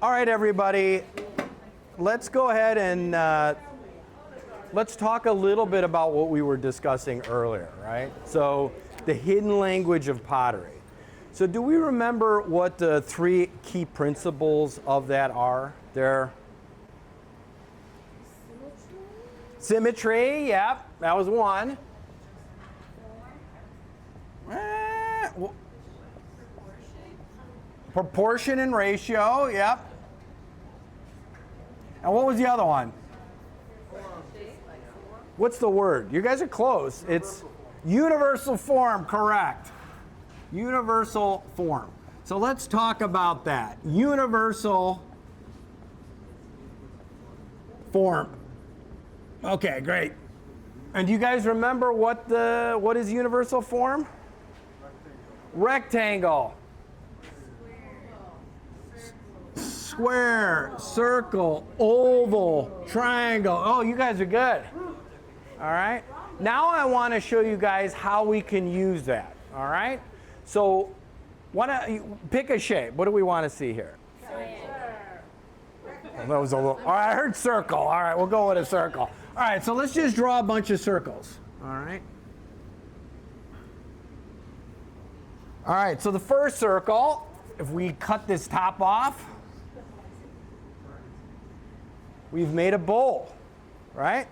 All right, everybody, let's go ahead and let's talk a little bit about what we were discussing earlier, right? So the hidden language of pottery. So do we remember what the three key principles of that are? They're symmetry, yep, that was one. Proportion and ratio, yep. And what was the other one? What's the word? You guys are close. It's universal form, correct. Universal form. So let's talk about that. Universal form. Okay, great. And do you guys remember what is universal form? Rectangle. Square, circle, oval, triangle. Oh, you guys are good. All right. Now I want to show you guys how we can use that. All right. So, pick a shape. What do we want to see here? Well, that was a little. All right, I heard circle. All right, we'll go with a circle. All right. So let's just draw a bunch of circles. All right. All right. So the first circle, if we cut this top off, we've made a bowl, right?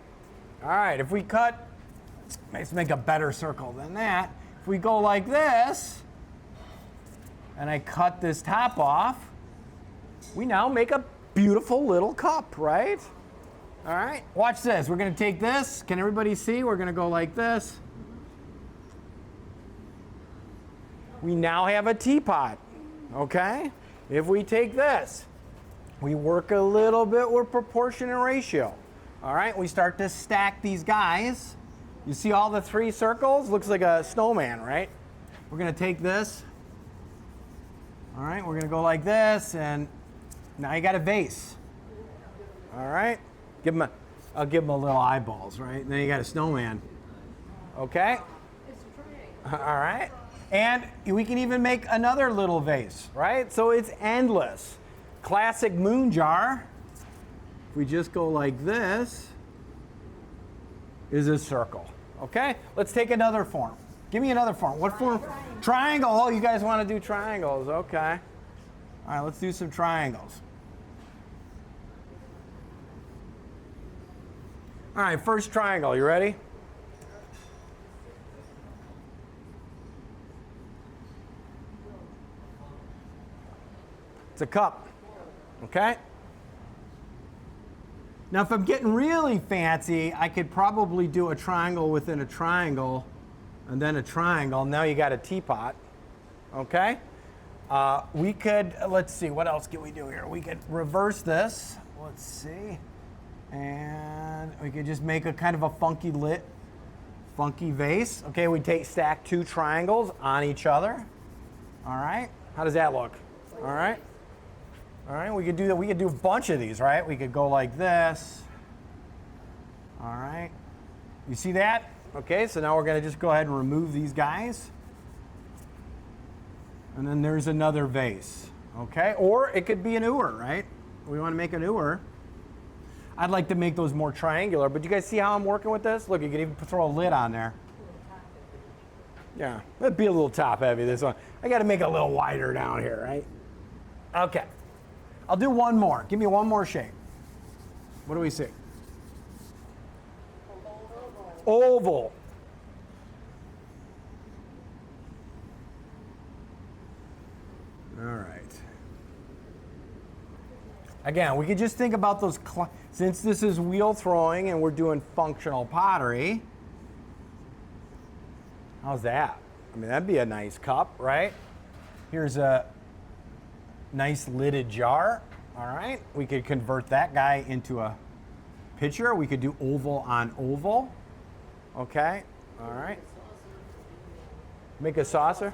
All right, if we cut, let's make a better circle than that. If we go like this, and I cut this top off, we now make a beautiful little cup, right? All right, watch this. We're gonna take this. Can everybody see? We're gonna go like this. We now have a teapot, okay? If we take this, we work a little bit with proportion and ratio. All right, we start to stack these guys. You see all the three circles? Looks like a snowman, right? We're gonna take this. All right, we're gonna go like this, and now you got a vase. All right, I'll give him a little eyeballs, right? And then you got a snowman. Okay? All right, and we can even make another little vase, right? So it's endless. Classic moon jar, if we just go like this, is a circle. Okay? Let's take another form. Give me another form. What form? Triangle. Oh, you guys want to do triangles. Okay. All right, let's do some triangles. All right, first triangle. You ready? It's a cup. Okay? Now, if I'm getting really fancy, I could probably do a triangle within a triangle and then a triangle. Now you got a teapot. Okay? We could, let's see, what else can we do here? We could reverse this. Let's see. And we could just make a kind of a funky vase. Okay, we stack two triangles on each other. All right? How does that look? All right? All right, we could do that. We could do a bunch of these, right? We could go like this. All right. You see that? Okay, so now we're going to just go ahead and remove these guys. And then there's another vase. Okay, or it could be an ewer, right? We want to make an ewer. I'd like to make those more triangular, but you guys see how I'm working with this? Look, you could even throw a lid on there. Yeah, that'd be a little top heavy, this one. I got to make it a little wider down here, right? Okay. I'll do one more. Give me one more shape. What do we see? Oval. All right. Again, we could just think about those, since this is wheel throwing and we're doing functional pottery. How's that? I mean, that'd be a nice cup, right? Here's a nice lidded jar. All right, we could convert that guy into a pitcher. We could do oval on oval. Okay, all right. Make a saucer.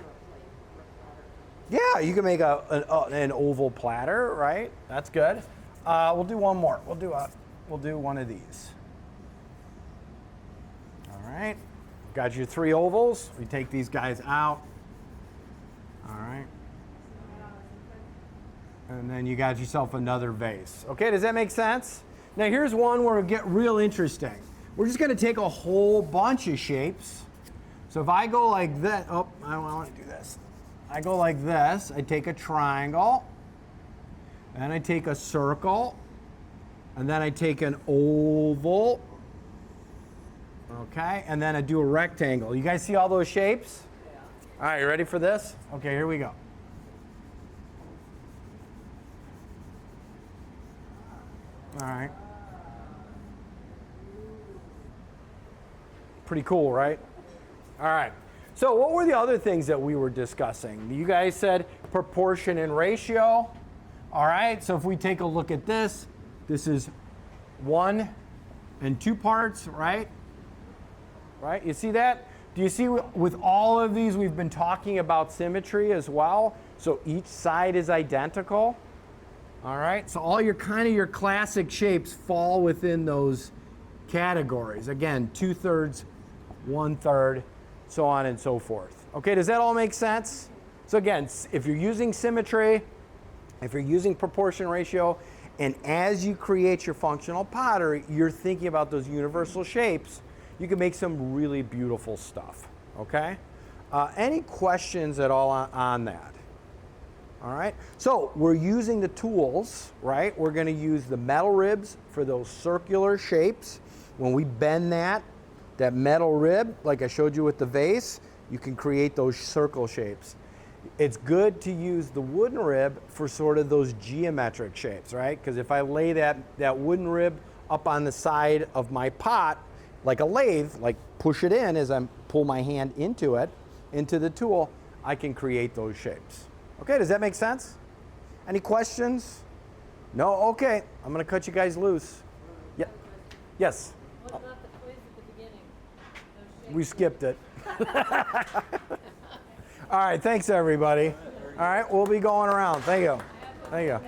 Yeah, you can make an oval platter, right? That's good. We'll do one more. We'll do one of these. All right. Got your three ovals. We take these guys out. All right. And then you got yourself another vase. Okay, does that make sense? Now here's one where it get real interesting. We're just gonna take a whole bunch of shapes. So if I go like this, oh, I don't want to do this. I go like this, I take a triangle, and I take a circle, and then I take an oval, okay, and then I do a rectangle. You guys see all those shapes? Yeah. All right, you ready for this? Okay, here we go. All right. Pretty cool, right? All right. So what were the other things that we were discussing? You guys said proportion and ratio. All right, so if we take a look at this, this is 1 and 2 parts, right? Right, you see that? Do you see with all of these, we've been talking about symmetry as well. So each side is identical. All right, so all your kind of your classic shapes fall within those categories. Again, 2/3, 1/3, so on and so forth. Okay, does that all make sense? So again, if you're using symmetry, if you're using proportion ratio, and as you create your functional pottery, you're thinking about those universal shapes, you can make some really beautiful stuff, okay? Any questions at all on that? All right, so we're using the tools, right? We're gonna use the metal ribs for those circular shapes. When we bend that metal rib, like I showed you with the vase, you can create those circle shapes. It's good to use the wooden rib for sort of those geometric shapes, right? Because if I lay that wooden rib up on the side of my pot, like a lathe, like push it in as I pull my hand into it, into the tool, I can create those shapes. Okay, does that make sense? Any questions? No? Okay, I'm gonna cut you guys loose. Yeah. Yes? What about the quiz at the beginning? We skipped it. All right, thanks everybody. All right, we'll be going around. Thank you. Thank you.